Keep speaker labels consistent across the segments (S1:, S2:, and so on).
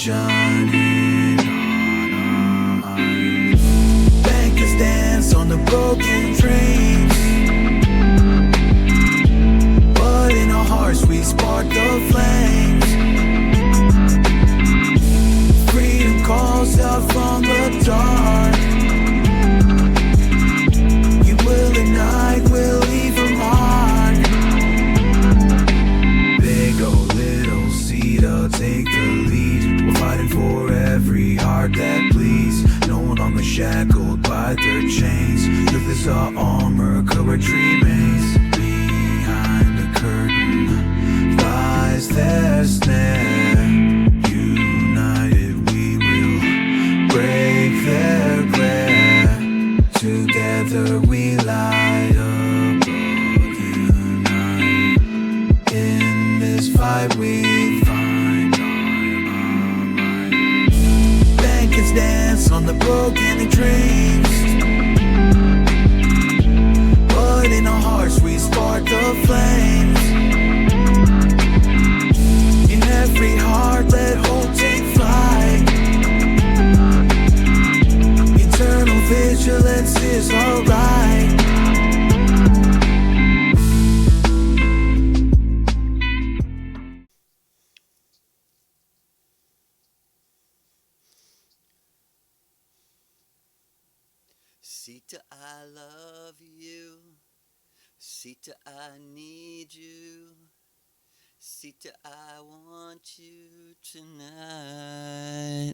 S1: shining on our eyes. Bankers dance on the broken dreams, but in our hearts we spark the flames. Freedom calls out from the dark. You will ignite, we'll leave a mark. Big or little cedar, take the lead. We're fighting for every heart that bleeds. No longer shackled by their chains. Youth is our armor, courage remains. Behind the curtain lies their snare. United we will break their glare. Together we light up the night. In this fight we find our might. Bankers dance on the broken dreams, but in our hearts we spark the flames. In every heart let hope take flight. Eternal vigilance is alright.
S2: Sita, I love you. Sita, I need you. Sita, I want you tonight.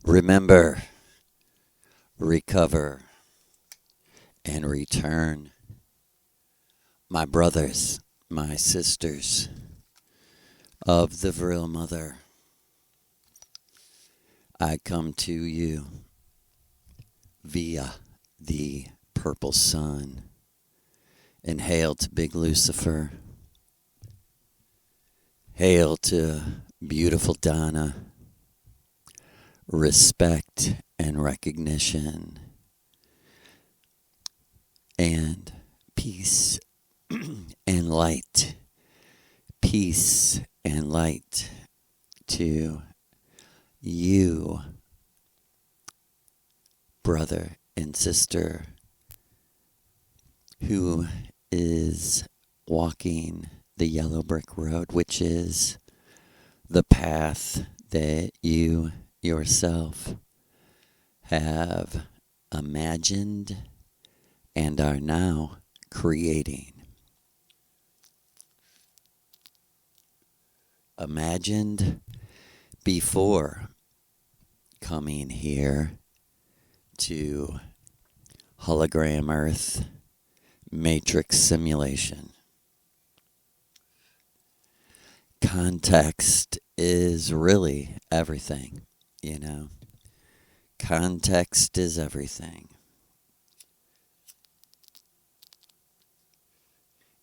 S2: Remember, recover, and return. My brothers, my sisters of the Vril Mother, I come to you via the purple sun, and hail to Big Lucifer. Hail to beautiful Donna. Respect and recognition and peace and light. Peace and light to you, brother and sister, who is walking the yellow brick road, which is the path that you yourself have imagined and are now creating. Imagined before coming here to hologram Earth matrix simulation. Context is really everything, you know. Context is everything.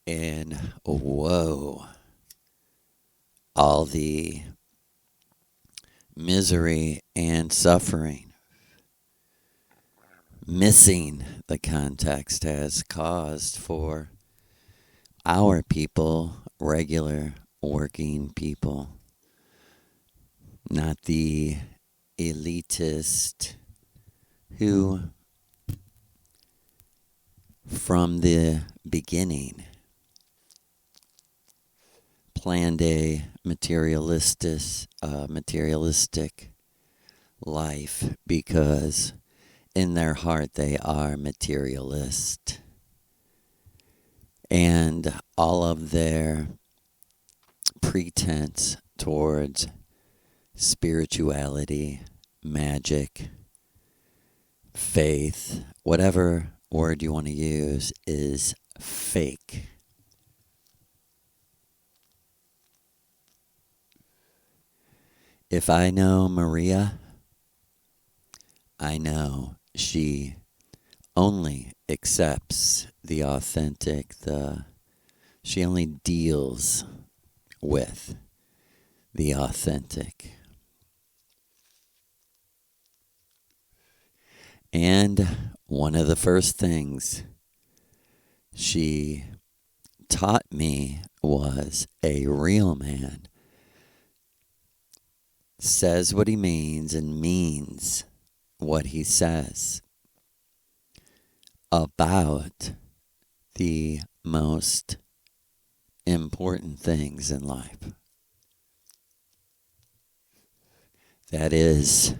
S2: And whoa, all the misery and suffering, missing the context has caused for our people, regular working people, not the elitist who from the beginning planned a materialistic life because in their heart they are materialist, and all of their pretense towards spirituality, magic, faith, whatever word you want to use, is fake. If I know Maria, I know she only accepts the authentic, she only deals with the authentic. And one of the first things she taught me was a real man says what he means and means what he says about the most important things in life. That is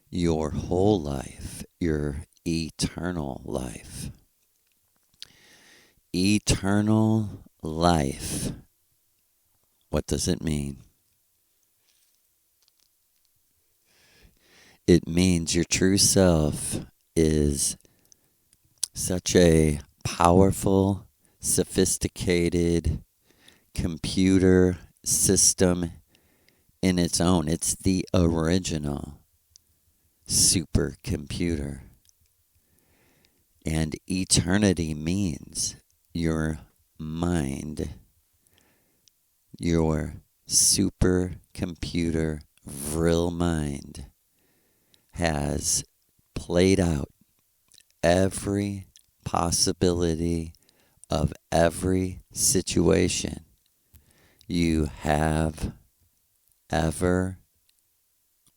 S2: your whole life, your eternal life. Eternal life. What does it mean? It means your true self is such a powerful, sophisticated computer system in its own. It's the original supercomputer. And eternity means your mind, your supercomputer vril mind has played out every possibility of every situation you have ever,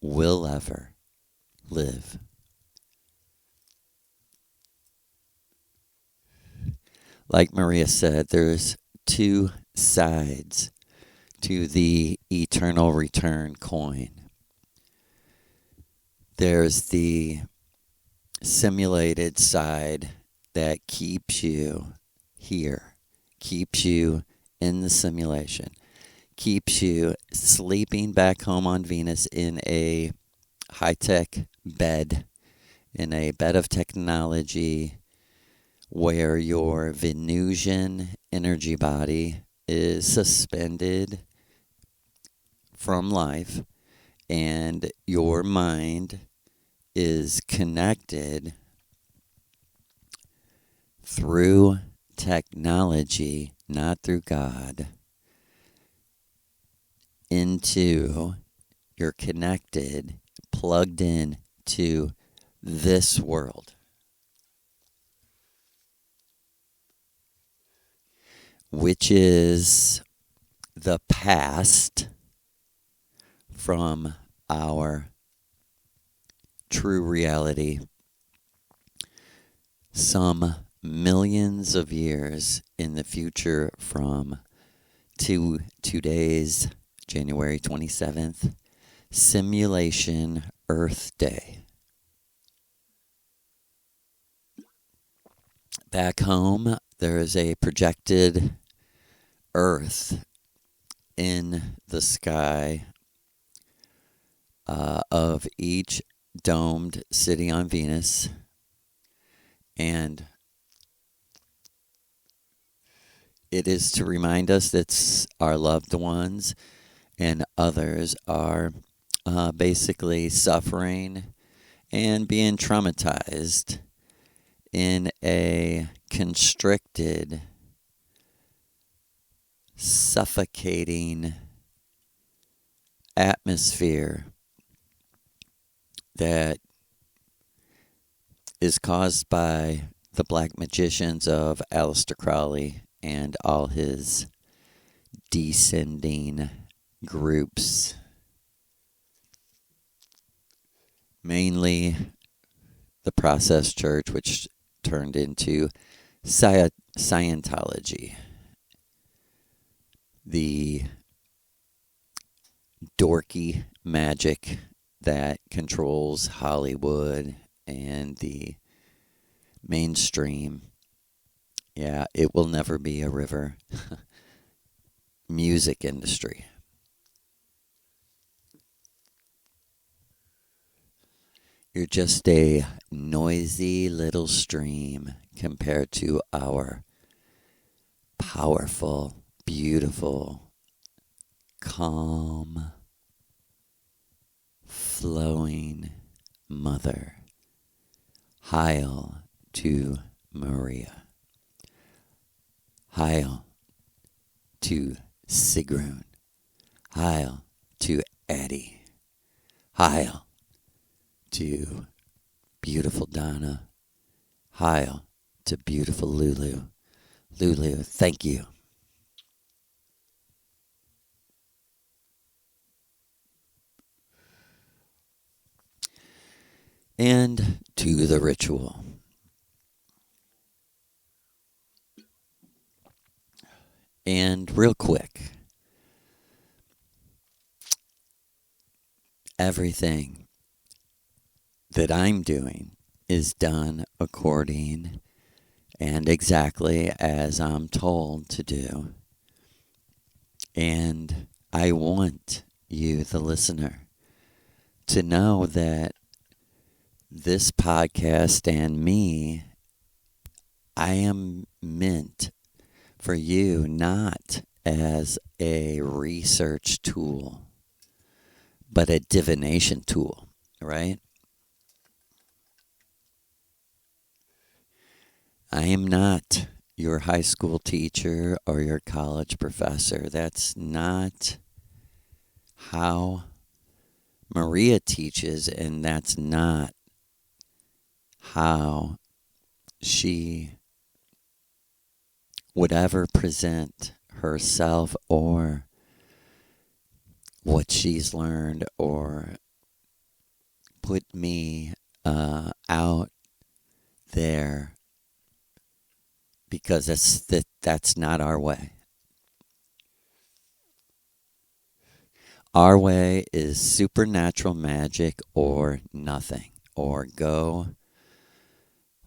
S2: will ever live. Like Maria said, there's two sides to the eternal return coin. There's the simulated side that keeps you here, keeps you in the simulation, keeps you sleeping back home on Venus in a high-tech bed, in a bed of technology where your Venusian energy body is suspended from life and your mind is connected through technology, not through God, you're connected, plugged in to this world, which is the past from our true reality some millions of years in the future from today's January 27th, Simulation Earth Day. Back home, there is a projected Earth in the sky of each domed city on Venus, and it is to remind us that our loved ones and others are basically suffering and being traumatized in a constricted, suffocating atmosphere that is caused by the black magicians of Aleister Crowley and all his descending groups. Mainly the Process Church, which turned into Scientology. The dorky magic that controls Hollywood and the mainstream. Yeah, it will never be a river. Music industry. You're just a noisy little stream compared to our powerful, beautiful, calm, flowing mother. Hail to Maria. Hail to Sigrun. Hail to Eddie. Hail to beautiful Donna. Hail to beautiful Lulu. Lulu, thank you. and to the ritual. And real quick, everything that I'm doing is done according and exactly as I'm told to do. And I want you, the listener, to know that this podcast and me, I am meant for you not as a research tool, but a divination tool, right? I am not your high school teacher or your college professor. That's not how Maria teaches, and that's not how she would ever present herself or what she's learned or put me out there, because that's not our way. Our way is supernatural magic or nothing, or go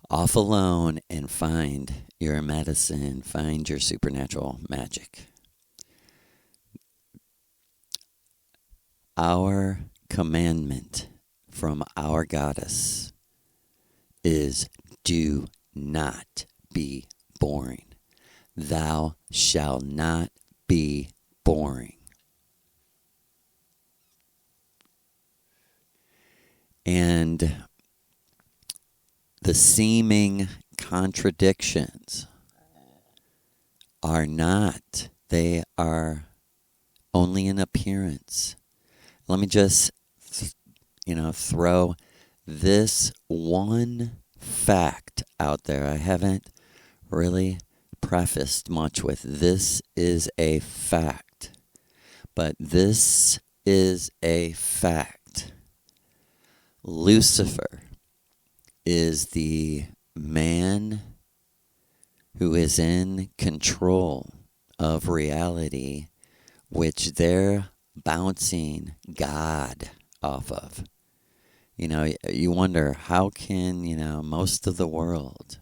S2: off alone and find your medicine, find your supernatural magic. Our commandment from our goddess is, do not be boring. Thou shalt not be boring. And the seeming contradictions are not, they are only an appearance. Let me just, throw this one fact out there. I haven't really prefaced much with this is a fact, but this is a fact. Lucifer is the man who is in control of reality, which they're bouncing God off of. You wonder, how can, most of the world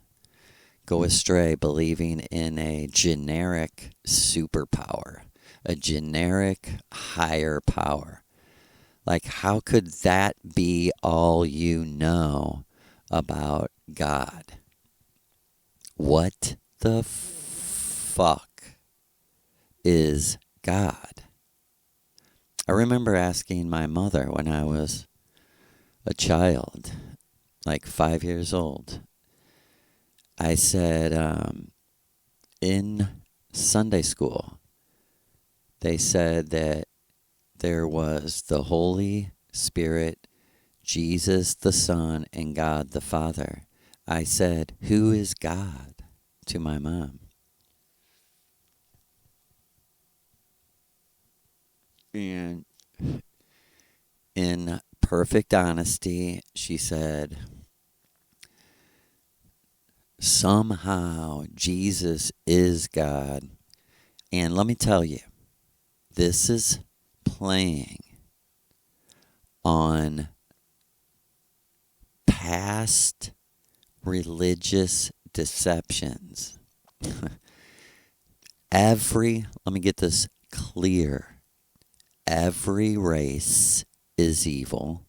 S2: go astray believing in a generic superpower, a generic higher power? Like, how could that be all you know about God? What the fuck is God? I remember asking my mother when I was a child, like 5 years old. I said, in Sunday school, they said that there was the Holy Spirit, Jesus the Son, and God the Father. I said, who is God? To my mom. And in perfect honesty, she said, somehow Jesus is God. And let me tell you, this is playing on past religious deceptions. Let me get this clear. Every race is evil.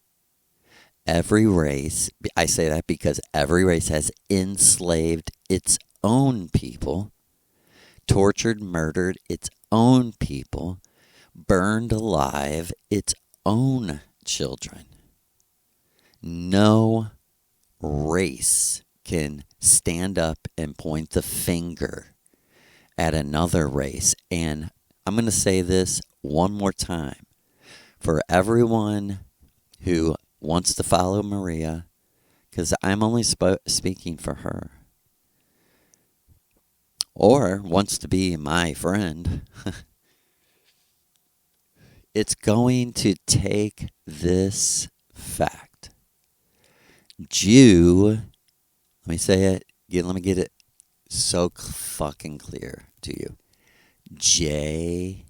S2: Every race, I say that because every race has enslaved its own people, tortured, murdered its own people, burned alive its own children. No race can stand up and point the finger at another race. And I'm going to say this one more time. For everyone who wants to follow Maria, because I'm only speaking for her, or wants to be my friend, it's going to take this fact Jew, let me say it, let me get it so fucking clear to you. Jew.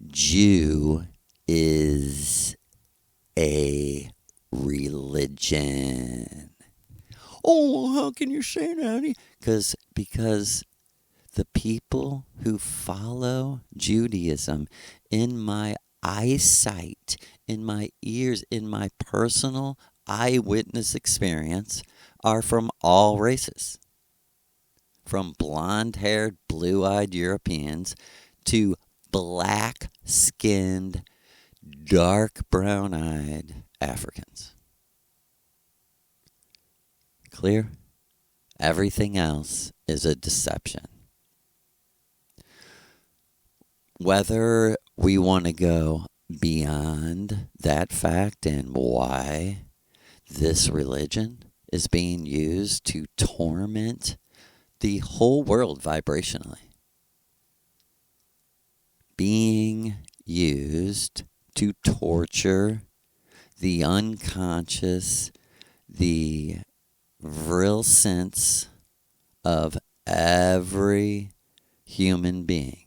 S2: Jew is a religion. Oh, how can you say that? Because the people who follow Judaism, in my eyesight, in my ears, in my personal eyewitness experience, are from all races. From blonde-haired, blue-eyed Europeans to black-skinned, dark brown-eyed Africans. Clear? Everything else is a deception. Whether we want to go beyond that fact and why this religion is being used to torment the whole world vibrationally, being used to torture the unconscious, the real sense of every human being,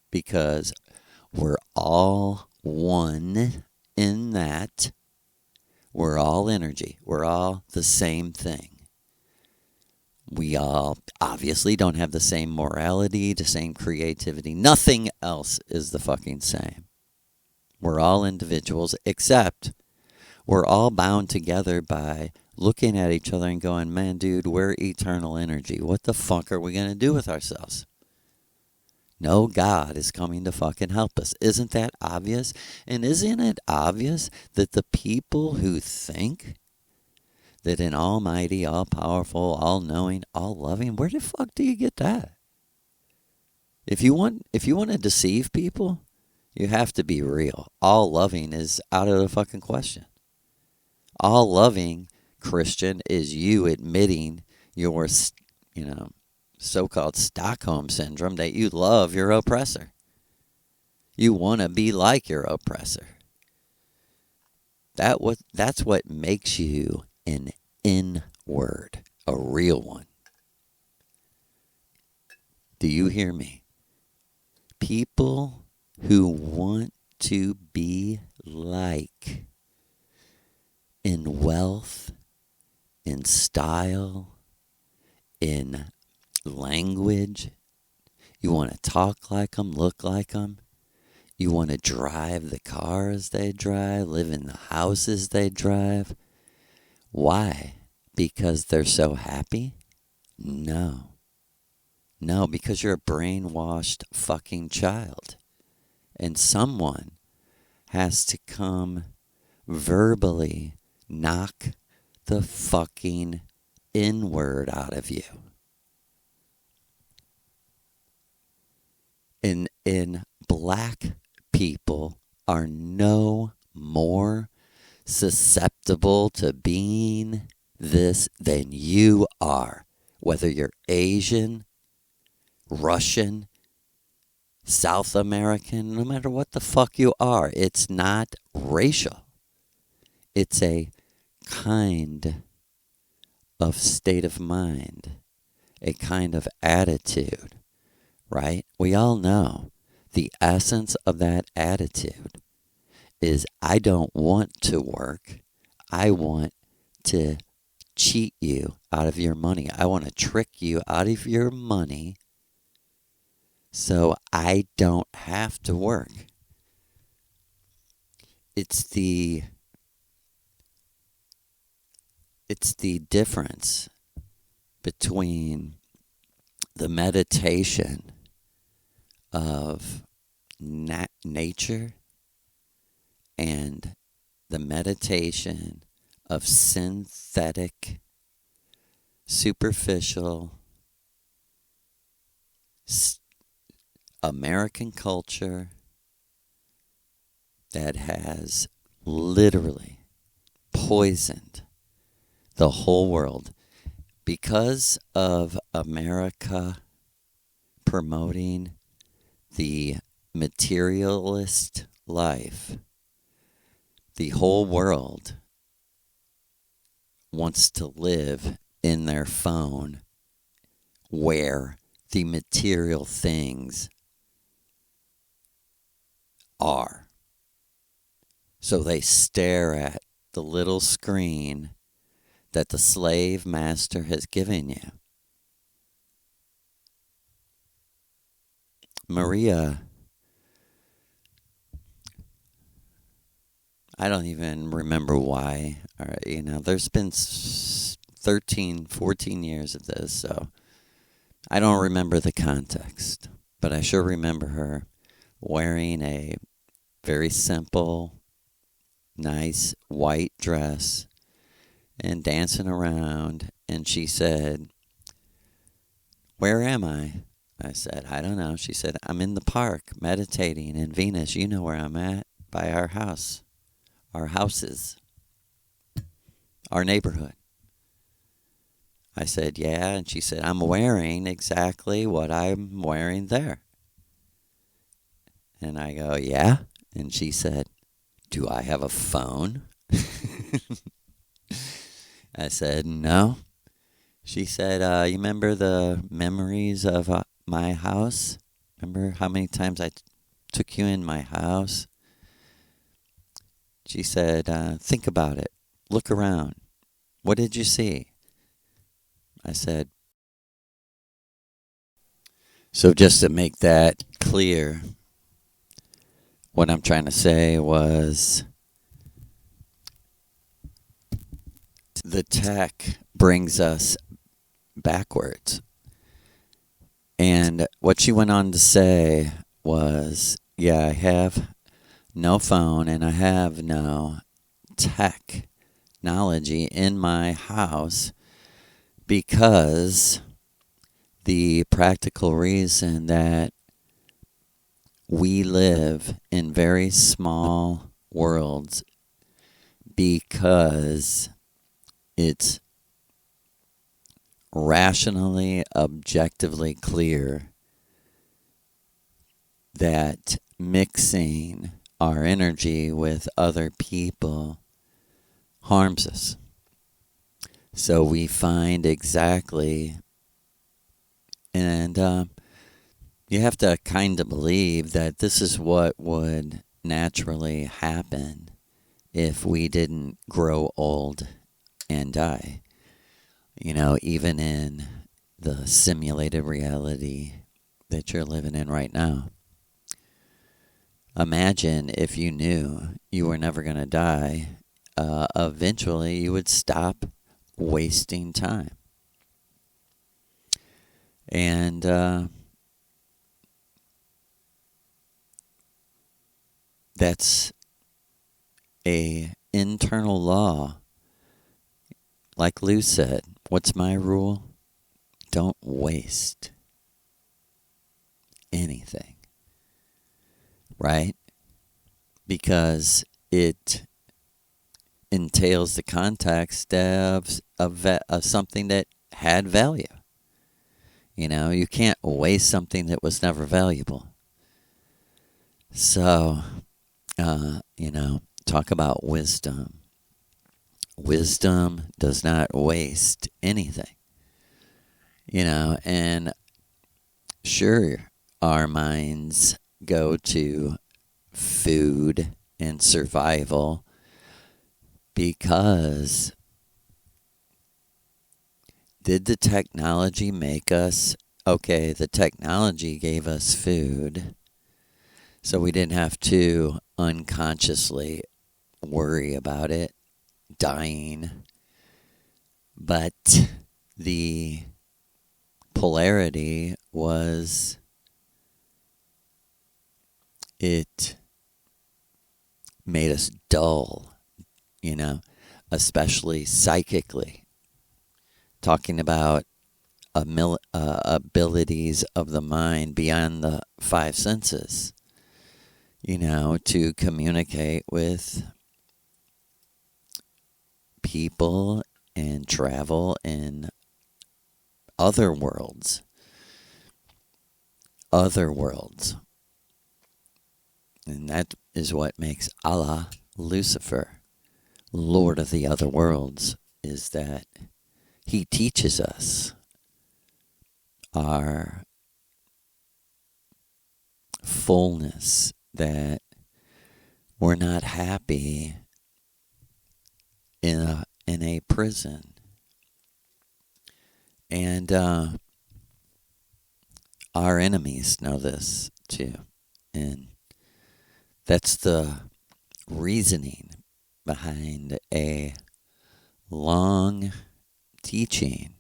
S2: because we're all one in that. We're all energy. We're all the same thing. We all obviously don't have the same morality, the same creativity. Nothing else is the fucking same. We're all individuals, except we're all bound together by looking at each other and going, man, dude, we're eternal energy. What the fuck are we going to do with ourselves? No, God is coming to fucking help us. Isn't that obvious? And isn't it obvious that the people who think that an almighty, all-powerful, all-knowing, all-loving, where the fuck do you get that? If you want to deceive people, you have to be real. All-loving is out of the fucking question. All-loving Christian is you admitting your, so-called Stockholm syndrome, that you love your oppressor. You want to be like your oppressor. That's what makes you an inward, a real one. Do you hear me? People who want to be like in wealth, in style, in language. You want to talk like them, look like them. You want to drive the cars they drive, live in the houses they drive. Why? Because they're so happy? No. No, because you're a brainwashed fucking child. And someone has to come verbally knock the fucking inward out of you. In black people are no more susceptible to being this than you are. Whether you're Asian, Russian, South American, no matter what the fuck you are, it's not racial. It's a kind of state of mind, a kind of attitude, right? We all know the essence of that attitude is I don't want to work. I want to cheat you out of your money. I want to trick you out of your money so I don't have to work. It's the difference between the meditation of nature and the meditation of synthetic, superficial, American culture that has literally poisoned the whole world because of America promoting the materialist life. the whole world wants to live in their phone where the material things are. So they stare at the little screen that the slave master has given you. Maria, I don't even remember why. There's been 13, 14 years of this, so I don't remember the context. But I sure remember her wearing a very simple, nice white dress and dancing around. And she said, "Where am I?" I said, "I don't know." She said, "I'm in the park meditating in Venus. You know where I'm at, by our house, our houses, our neighborhood." I said, "Yeah." And she said, "I'm wearing exactly what I'm wearing there." And I go, "Yeah?" And she said, "Do I have a phone?" I said, "No." She said, "You remember the memories of my house? Remember how many times I took you in my house?" She said, "Think about it. Look around. What did you see?" I said, so just to make that clear, what I'm trying to say was the tech brings us backwards. And what she went on to say was, yeah, I have no phone and I have no technology in my house because the practical reason that we live in very small worlds because it's rationally, objectively clear that mixing our energy with other people harms us. So we find exactly, and you have to kind of believe that this is what would naturally happen if we didn't grow old and die. Even in the simulated reality that you're living in right now. Imagine if you knew you were never going to die, eventually you would stop wasting time. And that's a internal law. Like Lou said, what's my rule? Don't waste anything. Right? Because it entails the context of something that had value. You can't waste something that was never valuable. So, talk about wisdom. Wisdom does not waste anything. And sure, our minds go to food and survival because did the technology make us? Okay, the technology gave us food, so we didn't have to unconsciously worry about it dying. But the polarity was it made us dull, especially psychically. Talking about abilities of the mind beyond the five senses, to communicate with people and travel in other worlds. And that is what makes Allah Lucifer, Lord of the other worlds, is that he teaches us our fullness, that we're not happy in a prison. And our enemies know this too. And that's the reasoning behind a long teaching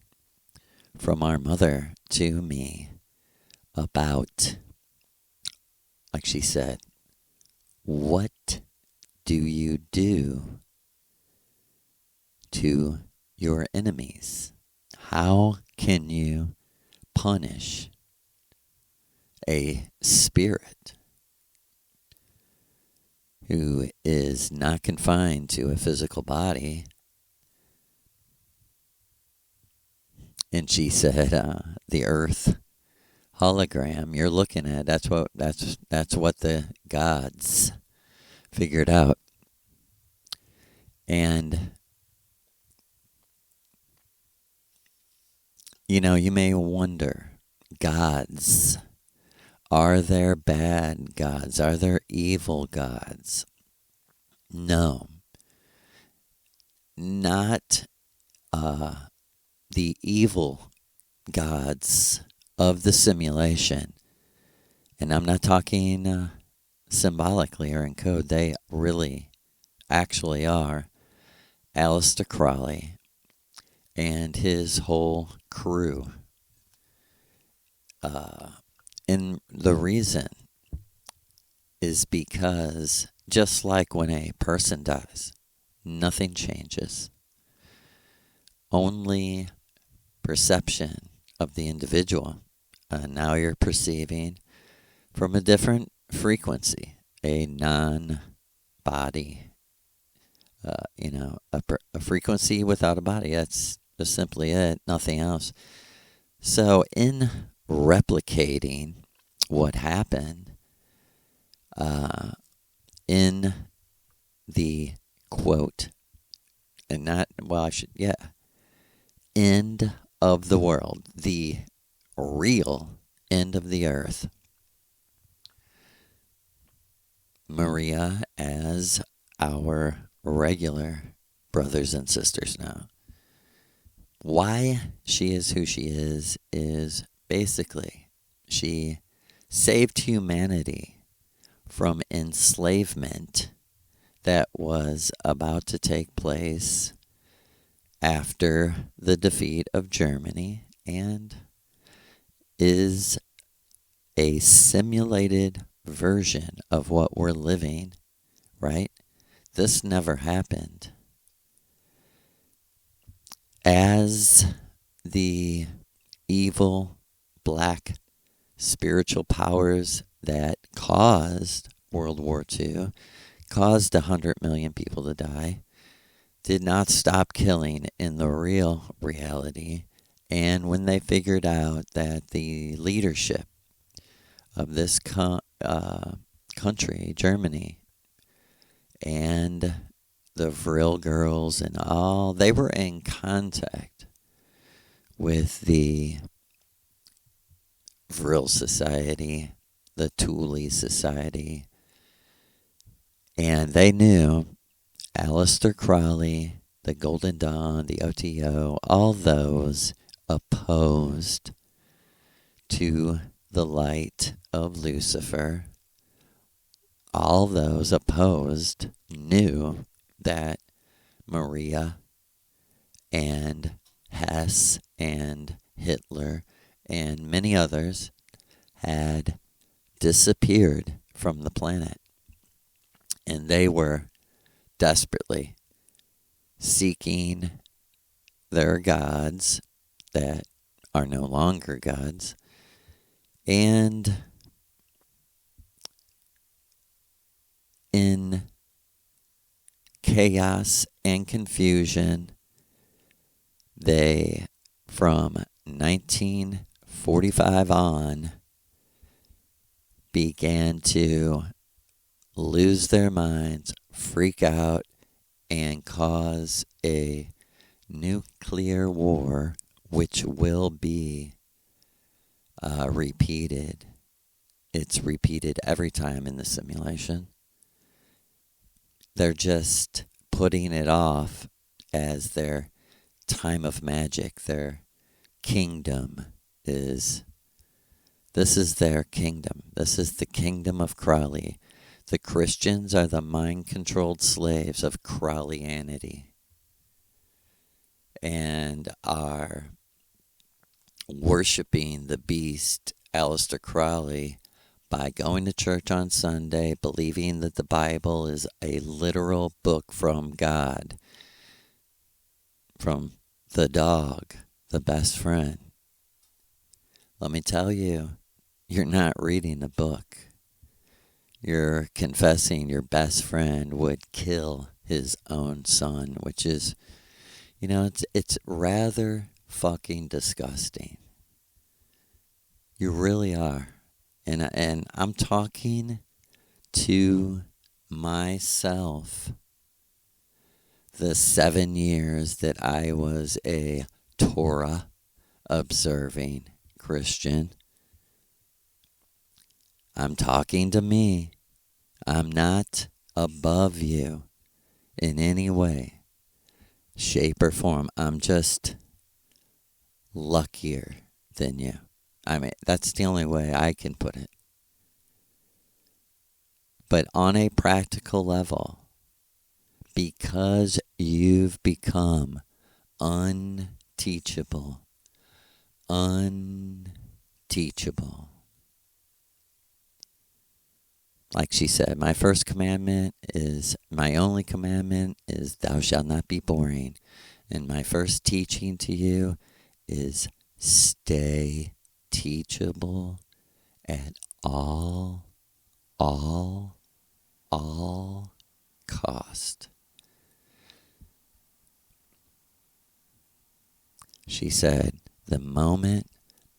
S2: from our mother to me about, like she said, what do you do to your enemies? How can you punish a spirit who is not confined to a physical body? And she said, the earth hologram you're looking at, that's what the gods figured out. And you may wonder, gods, are there bad gods? Are there evil gods? No. Not the evil gods of the simulation. And I'm not talking symbolically or in code. They really, actually are Aleister Crowley and his whole crew. And the reason is because just like when a person dies, nothing changes. Only perception of the individual. Now you're perceiving from a different frequency, a non-body, a frequency without a body. That's just simply it, nothing else. So in replicating what happened in the quote, and not, well, end of the world, the real end of the earth, Maria, as our regular brothers and sisters know, why she is who she is basically she saved humanity from enslavement that was about to take place after the defeat of Germany, and is a simulated version of what we're living, right? This never happened. As the evil black spiritual powers that caused World War II, caused 100 million people to die, did not stop killing in the real reality. And when they figured out that the leadership of this country, Germany, and the Vril girls and all, they were in contact with the Vril Society, the Thule Society, and they knew Aleister Crowley, the Golden Dawn, the OTO, all those opposed to the light of Lucifer, all those opposed knew that Maria and Hess and Hitler and many others had disappeared from the planet. And they were desperately seeking their gods that are no longer gods, and in chaos and confusion, they, from 1945 on, began to lose their minds, freak out, and cause a nuclear war, which will be repeated. It's repeated every time in the simulation. They're just putting it off as their time of magic, their kingdom is. This is their kingdom. This is the kingdom of Crowley. The Christians are the mind-controlled slaves of Crowleyanity and are worshiping the beast, Aleister Crowley, by going to church on Sunday, believing that the Bible is a literal book from God, from the dog, the best friend. Let me tell you, you're not reading a book. You're confessing your best friend would kill his own son, which is, it's rather fucking disgusting. You really are. And I'm talking to myself. The 7 years that I was a Torah observing Christian. I'm talking to me. I'm not above you in any way, shape, or form. I'm just luckier than you. I mean, that's the only way I can put it. But on a practical level, because you've become unteachable, like she said, my only commandment is thou shalt not be boring. And my first teaching to you is stay teachable at all cost. She said, the moment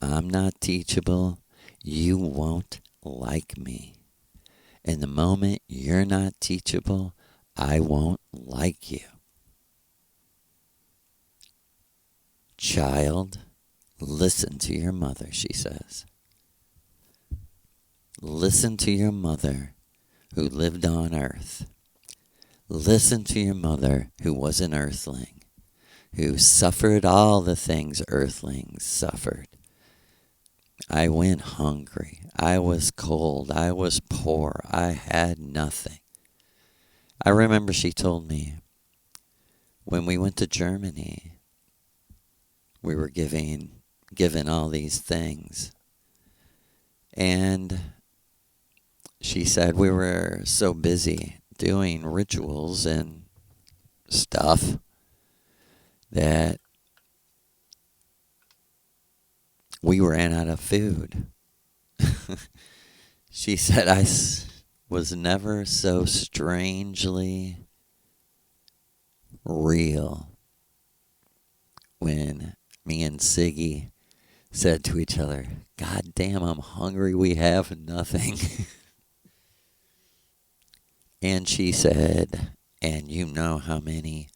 S2: I'm not teachable, you won't like me. And the moment you're not teachable, I won't like you. Child, listen to your mother, she says. Listen to your mother who lived on earth. Listen to your mother who was an earthling, who suffered all the things earthlings suffered. I went hungry. I was cold. I was poor. I had nothing. I remember she told me when we went to Germany, we were given all these things. And she said we were so busy doing rituals and stuff that we ran out of food. She said I was never so strangely real when me and Siggy said to each other, God damn, I'm hungry, we have nothing. And she said, and you know how many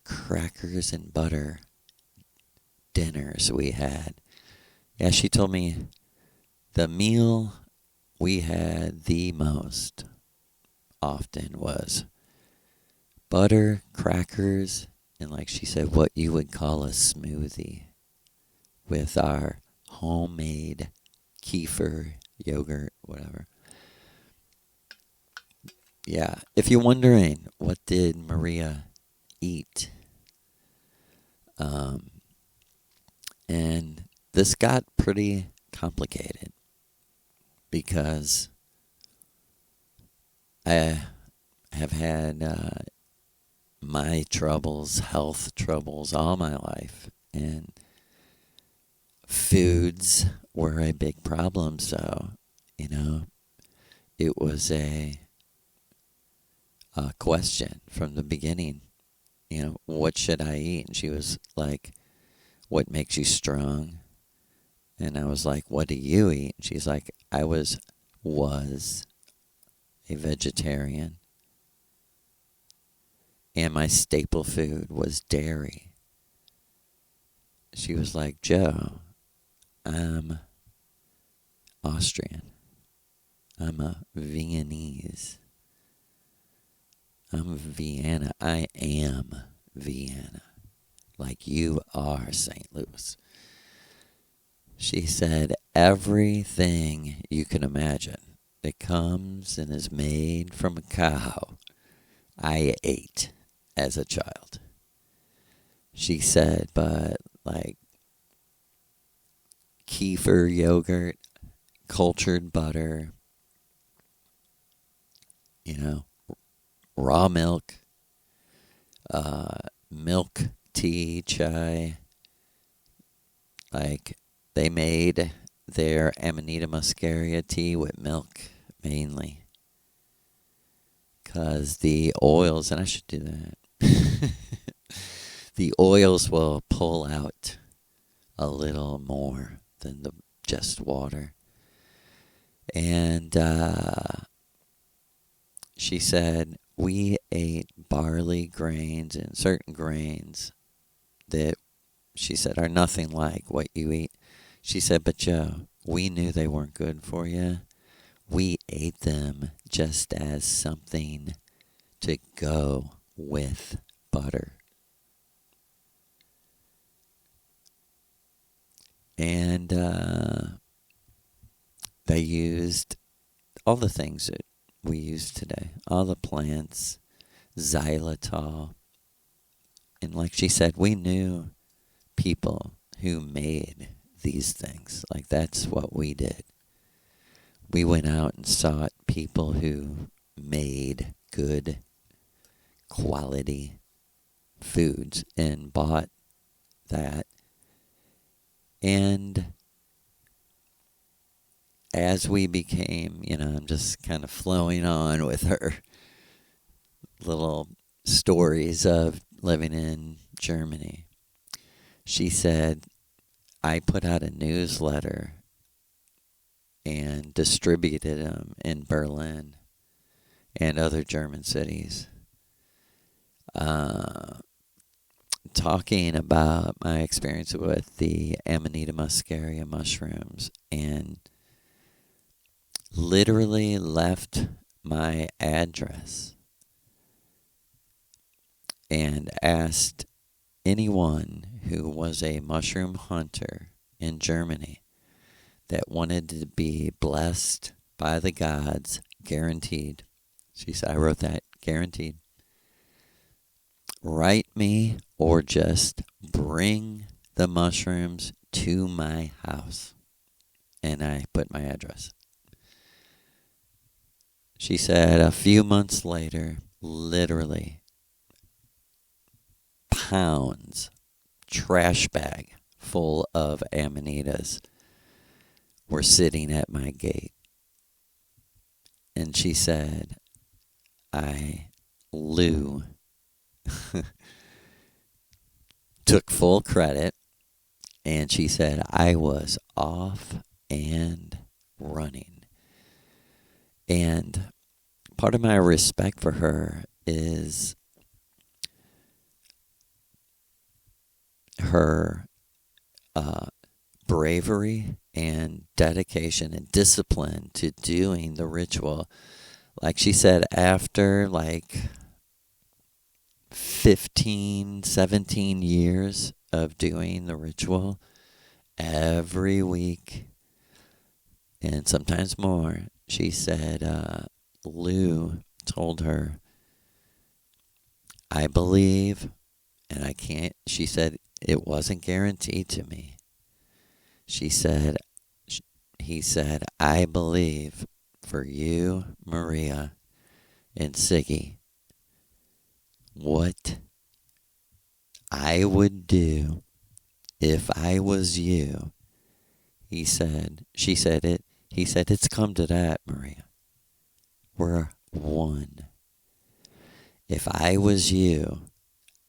S2: crackers and butter dinners we had. Yeah, she told me the meal we had the most often was butter, crackers, and like she said, what you would call a smoothie with our homemade kefir, yogurt, whatever. Yeah, if you're wondering, what did Maria eat? And this got pretty complicated because I have had my troubles, health troubles all my life, and foods were a big problem. So, it was a question from the beginning. What should I eat? And she was like, what makes you strong? And I was like, what do you eat? And she's like, I was a vegetarian. And my staple food was dairy. She was like, Joe, I'm Austrian. I'm a Viennese. I'm Vienna. I am Vienna. Like you are St. Louis. She said, everything you can imagine that comes and is made from a cow, I ate as a child. She said, but like kefir yogurt, cultured butter, raw milk, milk tea, chai. Like they made their Amanita muscaria tea with milk mainly. Because the oils, and I should do that, the oils will pull out a little more than the just water. And she said, we ate barley grains and certain grains that she said are nothing like what you eat. She said, but Joe, we knew they weren't good for you. We ate them just as something to go with butter. And they used all the things that we use today, all the plants, xylitol. And like she said, we knew people who made these things. Like that's what we did. We went out and sought people who made good quality foods and bought that. And as we became, I'm just kind of flowing on with her little stories of living in Germany. She said, I put out a newsletter and distributed them in Berlin and other German cities, talking about my experience with the Amanita muscaria mushrooms, and literally left my address and asked anyone who was a mushroom hunter in Germany that wanted to be blessed by the gods, guaranteed. She said, I wrote that, guaranteed. Write me or just bring the mushrooms to my house. And I put my address. She said a few months later, literally pounds, trash bag full of amanitas were sitting at my gate. And she said, Lou took full credit, and she said, I was off and running. And part of my respect for her is her bravery and dedication and discipline to doing the ritual. Like she said, after 15, 17 years of doing the ritual every week, and sometimes more, she said, Lou told her, I believe, and I can't, she said, it wasn't guaranteed to me. He said, I believe for you, Maria, and Siggy, what I would do if I was you. He said, it's come to that, Maria. We're one. If I was you,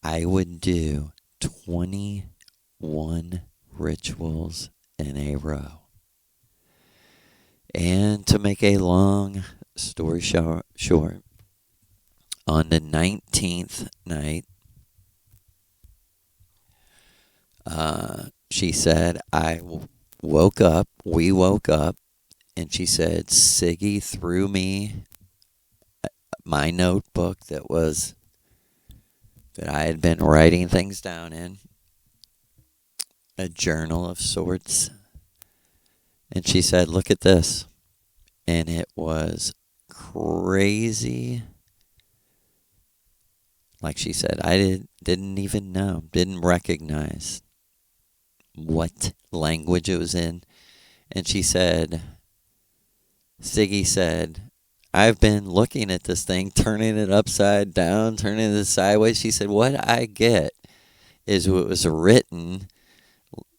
S2: I would do 21 rituals in a row. And to make a long story short, on the 19th night, she said, we woke up, and she said, Siggy threw me my notebook that I had been writing things down in, a journal of sorts. And she said, look at this. And it was crazy. Like she said, I didn't even know, didn't recognize what language it was in. And she said, Siggy said, I've been looking at this thing, turning it upside down, turning it sideways. She said, what I get is it was written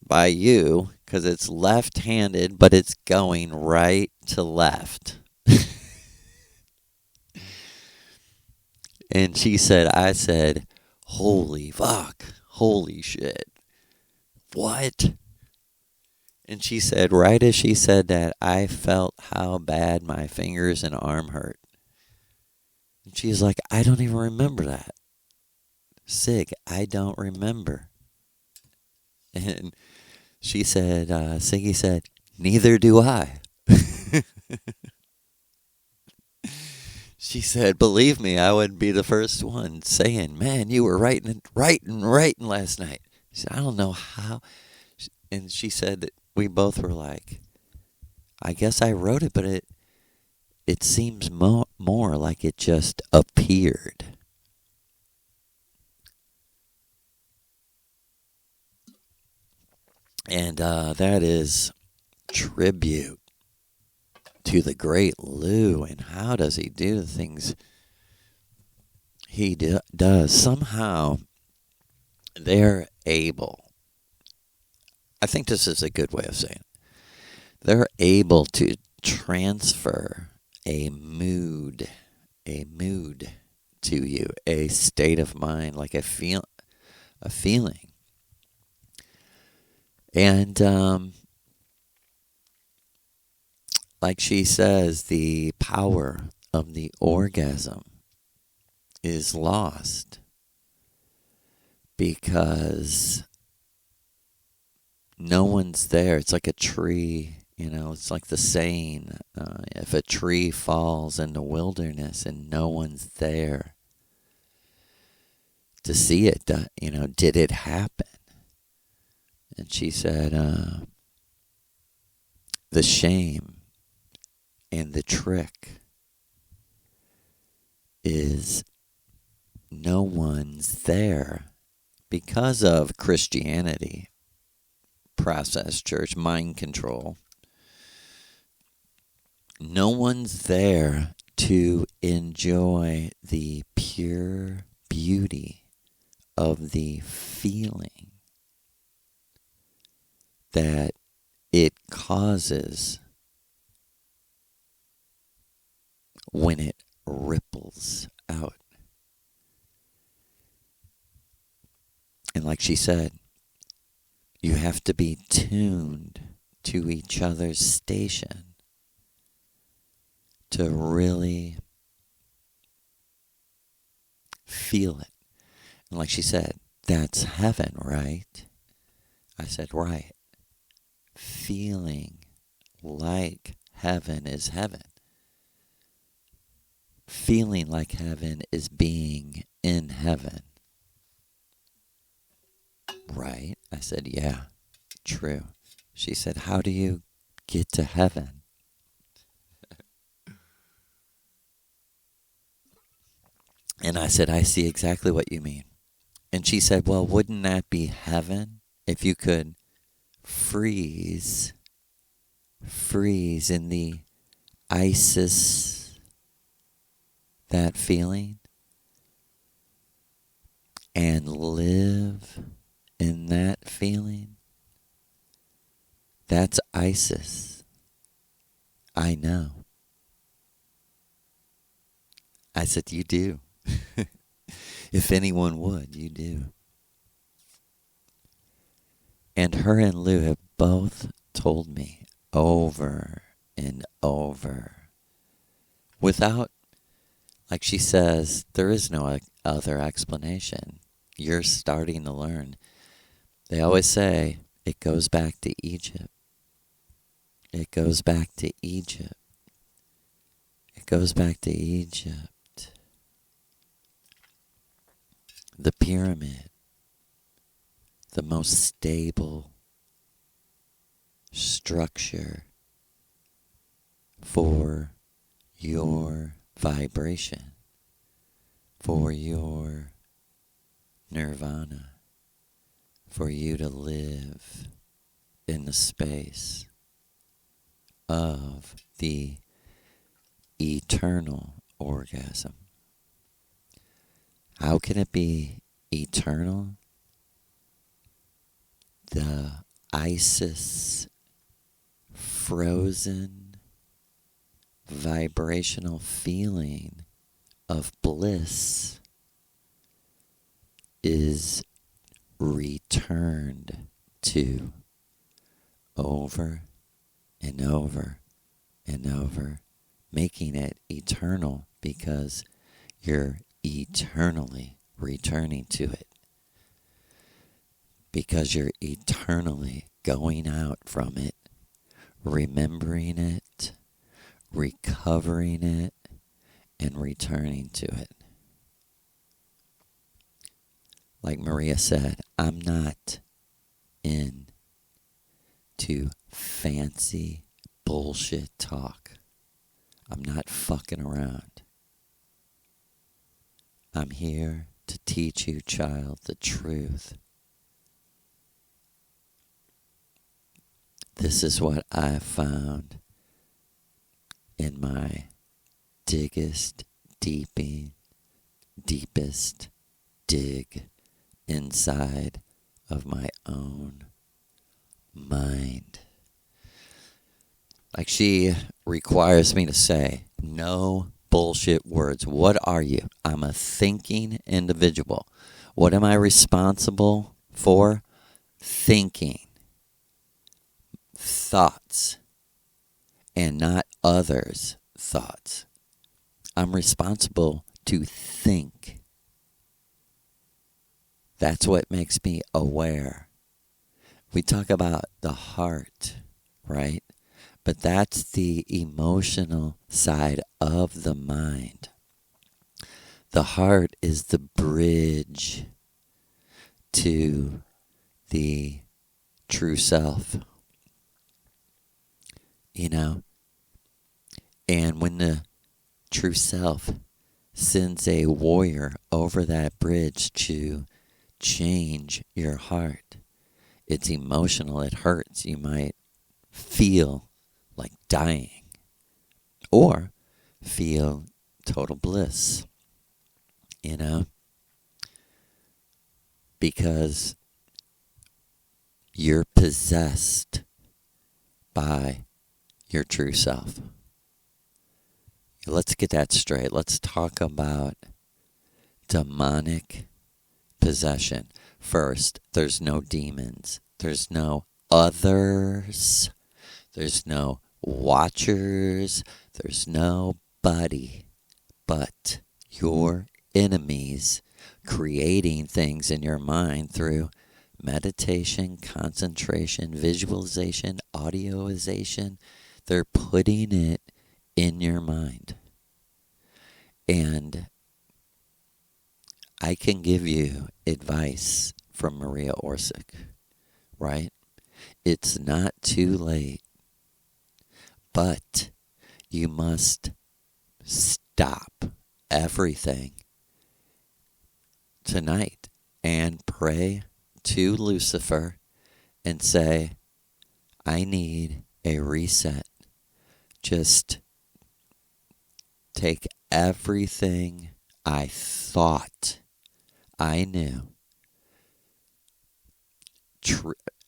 S2: by you because it's left-handed, but it's going right to left. And I said, holy fuck, holy shit. What? And she said, right as she said that, I felt how bad my fingers and arm hurt. And she's like, I don't even remember that. Sig, I don't remember. And she said, Siggy said, neither do I. She said, believe me, I would be the first one saying, man, you were writing last night. She said, I don't know how. And she said that we both were like, I guess I wrote it, but it seems more like it just appeared. And that is tribute to the great Lou. And how does he do the things he does? Somehow they're able, I think this is a good way of saying it, they're able to transfer a mood to you, a state of mind, like a feeling. And like she says, the power of the orgasm is lost because no one's there. It's like a tree, it's like the saying, if a tree falls in the wilderness and no one's there to see it, did it happen? And she said, the shame and the trick is no one's there because of Christianity, process church, mind control. No one's there to enjoy the pure beauty of the feeling that it causes when it ripples out. And like she said, you have to be tuned to each other's station to really feel it. And like she said, that's heaven, right? I said, right. Feeling like heaven is heaven. Feeling like heaven is being in heaven. Right? I said, yeah, true. She said, how do you get to heaven? And I said, I see exactly what you mean. And she said, well, wouldn't that be heaven if you could freeze in the ISIS, that feeling, and live in that feeling? That's ISIS. I know. I said, you do. If anyone would, you do. And her and Lou have both told me over and over without, like she says, there is no other explanation. You're starting to learn. They always say it goes back to Egypt. It goes back to Egypt. It goes back to Egypt. The pyramid, the most stable structure for your vibration, for your nirvana, for you to live in the space of the eternal orgasm. How can it be eternal? The ISIS frozen vibrational feeling of bliss is returned to over and over and over, making it eternal because you're eternally returning to it. Because you're eternally going out from it, remembering it, recovering it, and returning to it. Like Maria said, I'm not into fancy bullshit talk. I'm not fucking around. I'm here to teach you, child, the truth. This is what I found in my deepest dig inside of my own mind. Like she requires me to say, no bullshit words. What are you? I'm a thinking individual. What am I responsible for? Thinking. Thoughts. And not others' thoughts. I'm responsible to think. That's what makes me aware. We talk about the heart, right? But that's the emotional side of the mind. The heart is the bridge to the true self. You know? And when the true self sends a warrior over that bridge to change your heart, it's emotional, it hurts. You might feel like dying or feel total bliss, you know, because you're possessed by your true self. Let's get that straight. Let's talk about demonic possession. First, there's no demons. There's no others. There's no watchers. There's nobody but your enemies creating things in your mind through meditation, concentration, visualization, audioization. They're putting it in your mind. And I can give you advice from Maria Orsic, right? It's not too late, but you must stop everything tonight and pray to Lucifer and say, I need a reset. Just take everything I thought I knew.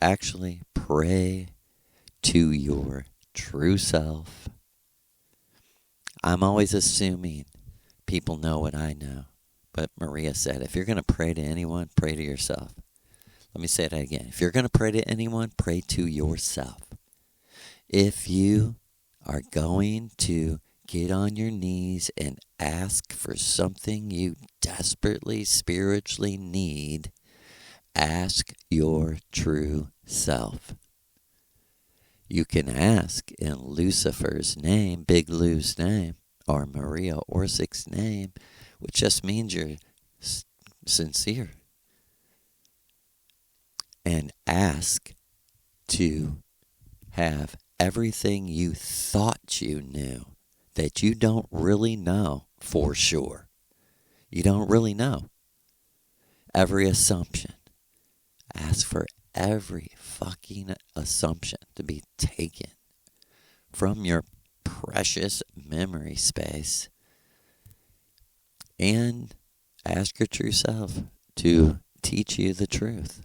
S2: Actually, pray to your true self. I'm always assuming people know what I know. But Maria said, if you're going to pray to anyone, pray to yourself. Let me say that again. If you're going to pray to anyone, pray to yourself. If you are going to get on your knees and ask for something you desperately spiritually need, ask your true self. You can ask in Lucifer's name, Big Lou's name, or Maria Orsic's name, which just means you're sincere. And ask to have everything you thought you knew that you don't really know for sure. You don't really know. Every assumption. Ask for every fucking assumption to be taken from your precious memory space. And ask your true self to teach you the truth.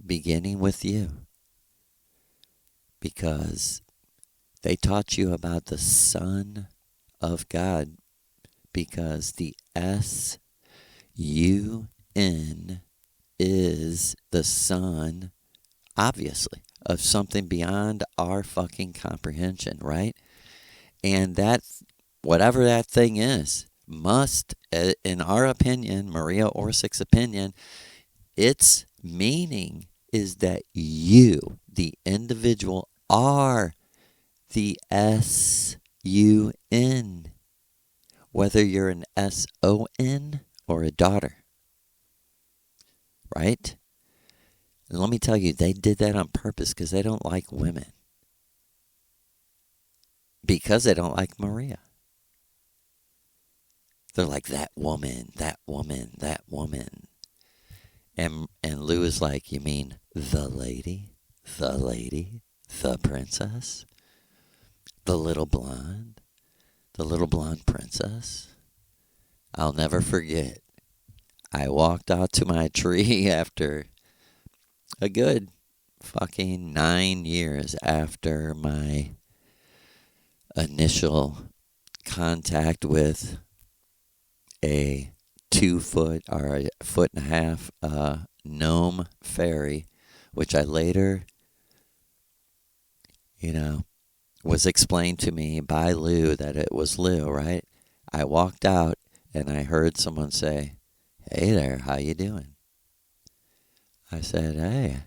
S2: Beginning with you. Because they taught you about the Son of God. Because the S-U-N is the Son, obviously, of something beyond our fucking comprehension, right? And that, whatever that thing is, must, in our opinion, Maria Orsic's opinion, its meaning is that you, the individual, are the S-U-N, whether you're an S-O-N or a daughter, right? And let me tell you, they did that on purpose because they don't like women. Because they don't like Maria. They're like, that woman, that woman, that woman. And Lou is like, you mean the lady, the princess, the little blonde princess? I'll never forget. I walked out to my tree after a good fucking 9 years after my initial contact with a 2 foot or a foot and a half gnome fairy, which I later, was explained to me by Lou that it was Lou, right? I walked out and I heard someone say, "Hey there, how you doing?" I said, "Hey,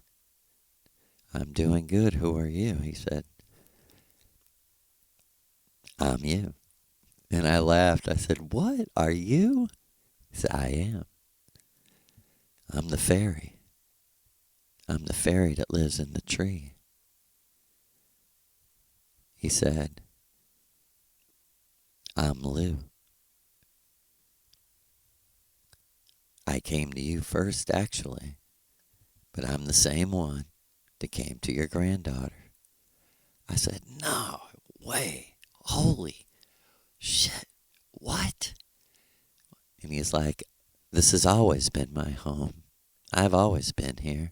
S2: I'm doing good. Who are you?" He said, "I'm you." And I laughed. I said, "What? Are you?" He said, "I am. I'm the fairy. I'm the fairy that lives in the tree." He said, "I'm Lou. I came to you first, actually, but I'm the same one that came to your granddaughter." I said, "No way. Holy shit. What?" And he's like, "This has always been my home. I've always been here.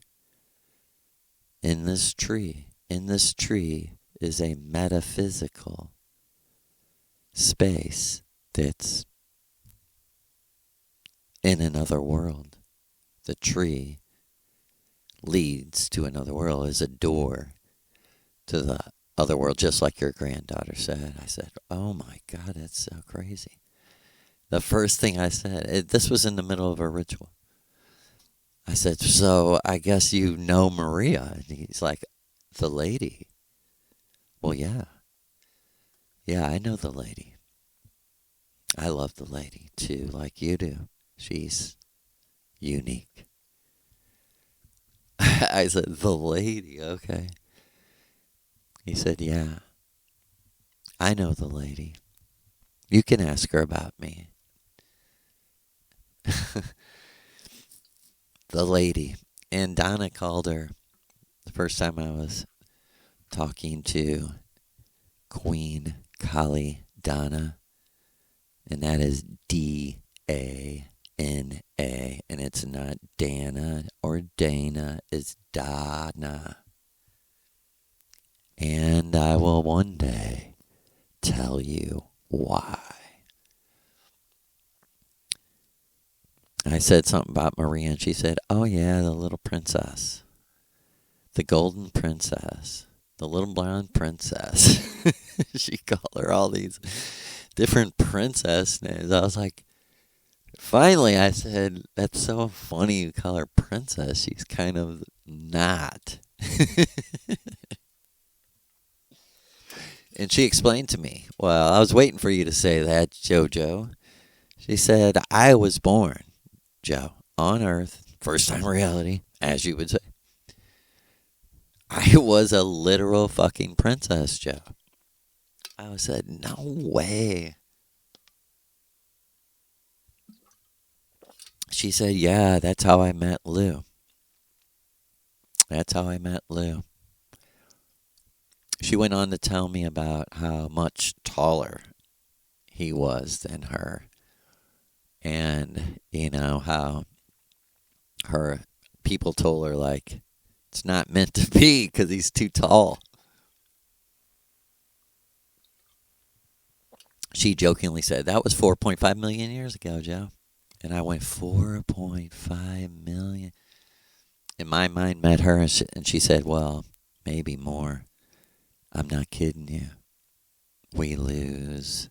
S2: In this tree. In this tree is a metaphysical space that's in another world. The tree leads to another world, is a door to the other world, just like your granddaughter said." I said, "Oh my God, that's so crazy." The first thing I said, this was in the middle of a ritual. I said, "So I guess you know Maria?" And he's like, "The lady?" "Well, yeah. Yeah, I know the lady. I love the lady too, like you do. She's unique." I said, "The lady, okay." He said, "Yeah, I know the lady. You can ask her about me." The lady. And Donna called her the first time I was talking to Queen Kali Donna. And that is D-A-N-A. And it's not Dana or Dana. It's Donna. And I will one day tell you why. I said something about Maria, and she said, "Oh yeah, the little princess. The golden princess. the little blonde princess. She called her all these different princess names. I was like, finally, I said, that's so funny you call her princess. She's kind of not. And she explained to me, well, I was waiting for you to say that, JoJo. She said, I was born, Joe, on Earth, first time reality, as you would say. I was a literal fucking princess, Joe. I said, no way. She said, yeah, that's how I met Lou. That's how I met Lou. She went on to tell me about how much taller he was than her. And, how her people told her, like, it's not meant to be because he's too tall. She jokingly said, that was 4.5 million years ago, Joe. And I went, 4.5 million? And my mind met her, and she said, well, maybe more. I'm not kidding you. We lose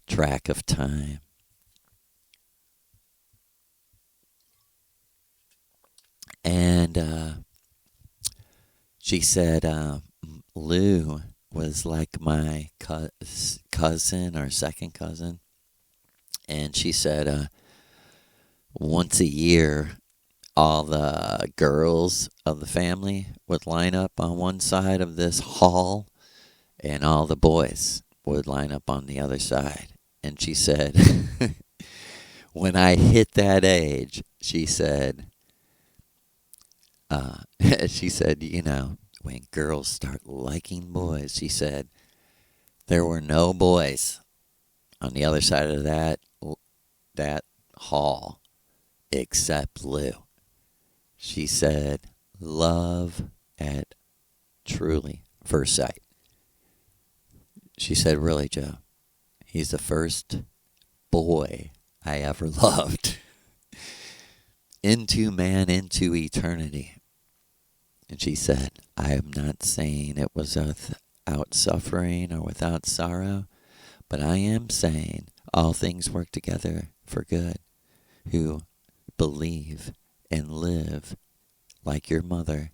S2: track of time. And she said Lou was like my cousin or second cousin. And she said once a year, all the girls of the family would line up on one side of this hall, and all the boys would line up on the other side. And she said, when I hit that age, she said, when girls start liking boys, she said, there were no boys on the other side of that hall except Lou. She said, love at truly first sight. She said, really, Joe, he's the first boy I ever loved. Into eternity. And she said, I am not saying it was without suffering or without sorrow, but I am saying all things work together for good who believe and live like your mother,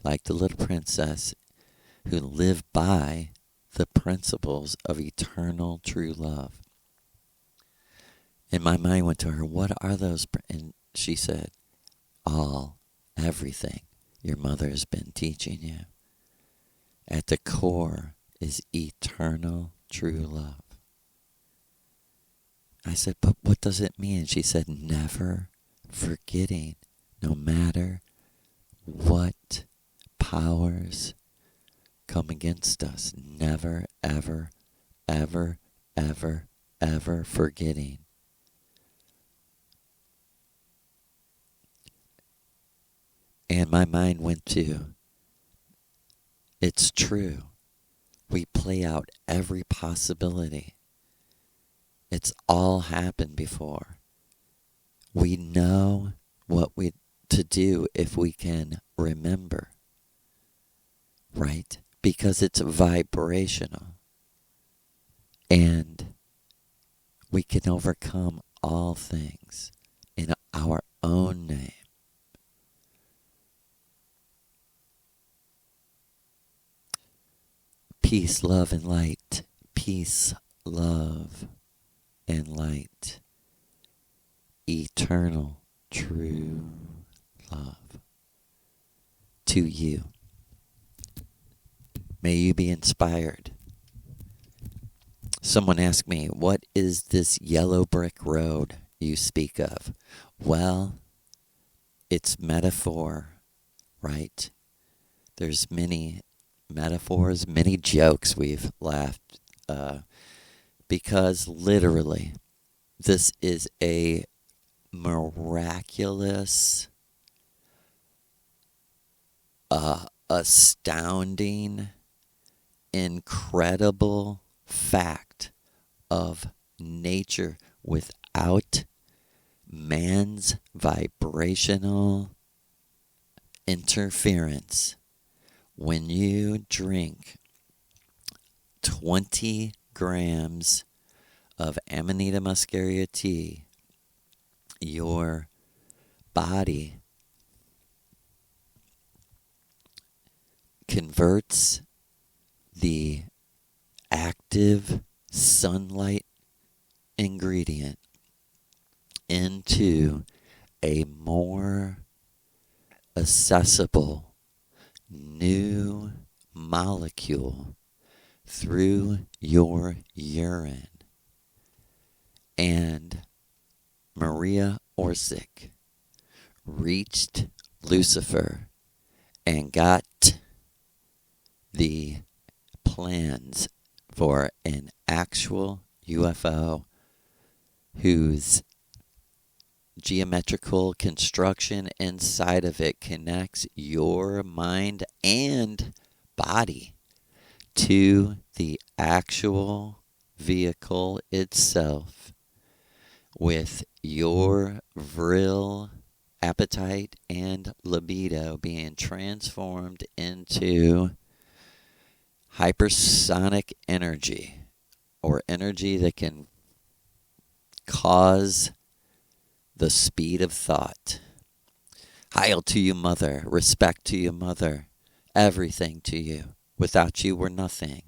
S2: like the little princess, who live by the principles of eternal true love. And my mind went to her, what are those? And she said, everything your mother has been teaching you. At the core is eternal true love. I said, but what does it mean? She said, never forgetting, no matter what powers come against us, never, ever, ever, ever, ever forgetting. And my mind went to, it's true. We play out every possibility. It's all happened before. We know what to do if we can remember, right? Because it's vibrational. And we can overcome all things in our own name. Peace, love, and light. Peace, love, and light. Eternal, true love to you. May you be inspired. Someone asked me, what is this yellow brick road you speak of? Well, it's metaphor, right? There's many metaphors, many jokes we've laughed because literally this is a miraculous, astounding, incredible fact of nature without man's vibrational interference when you drink 20 grams of Amanita muscaria tea. Your body converts the active sunlight ingredient into a more accessible new molecule through your urine. And Maria Orsic reached Lucifer and got the plans for an actual UFO whose geometrical construction inside of it connects your mind and body to the actual vehicle itself, with your vril appetite and libido being transformed into hypersonic energy, or energy that can cause the speed of thought. Hail to you, Mother. Respect to you, Mother. Everything to you. Without you, we're nothing.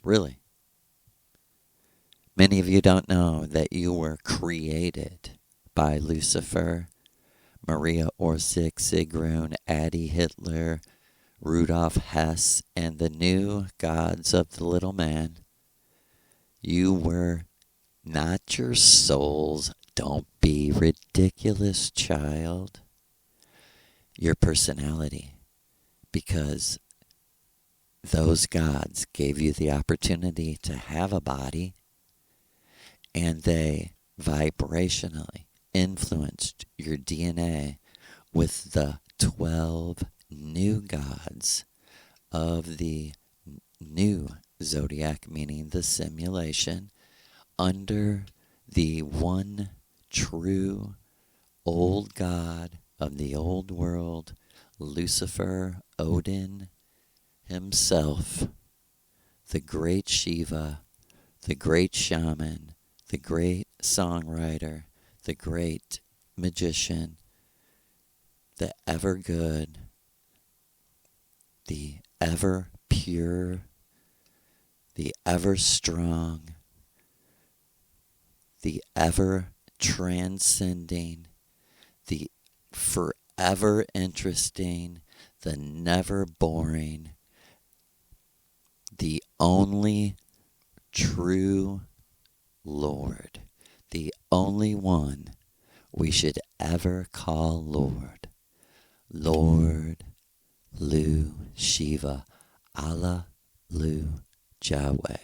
S2: Really. Many of you don't know that you were created by Lucifer, Maria Orsic, Sigrun, Addie Hitler, Rudolf Hess, and the new gods of the little man. You were not your souls. Don't be ridiculous, child. Your personality. Because those gods gave you the opportunity to have a body, and they vibrationally influenced your DNA with the 12 new gods of the new zodiac, meaning the simulation, under the one true old god of the old world, Lucifer, Odin himself, the great Shiva, the great shaman, the great songwriter, the great magician, the ever good, the ever pure, the ever strong, the ever transcending, the forever interesting, the never boring, the only true Lord, the only one we should ever call Lord. Lord Lu Shiva, Allah Lu Yahweh.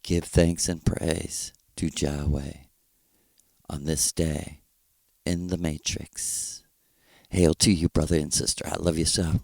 S2: Give thanks and praise to Yahweh on this day in the Matrix. Hail to you, brother and sister. I love you so.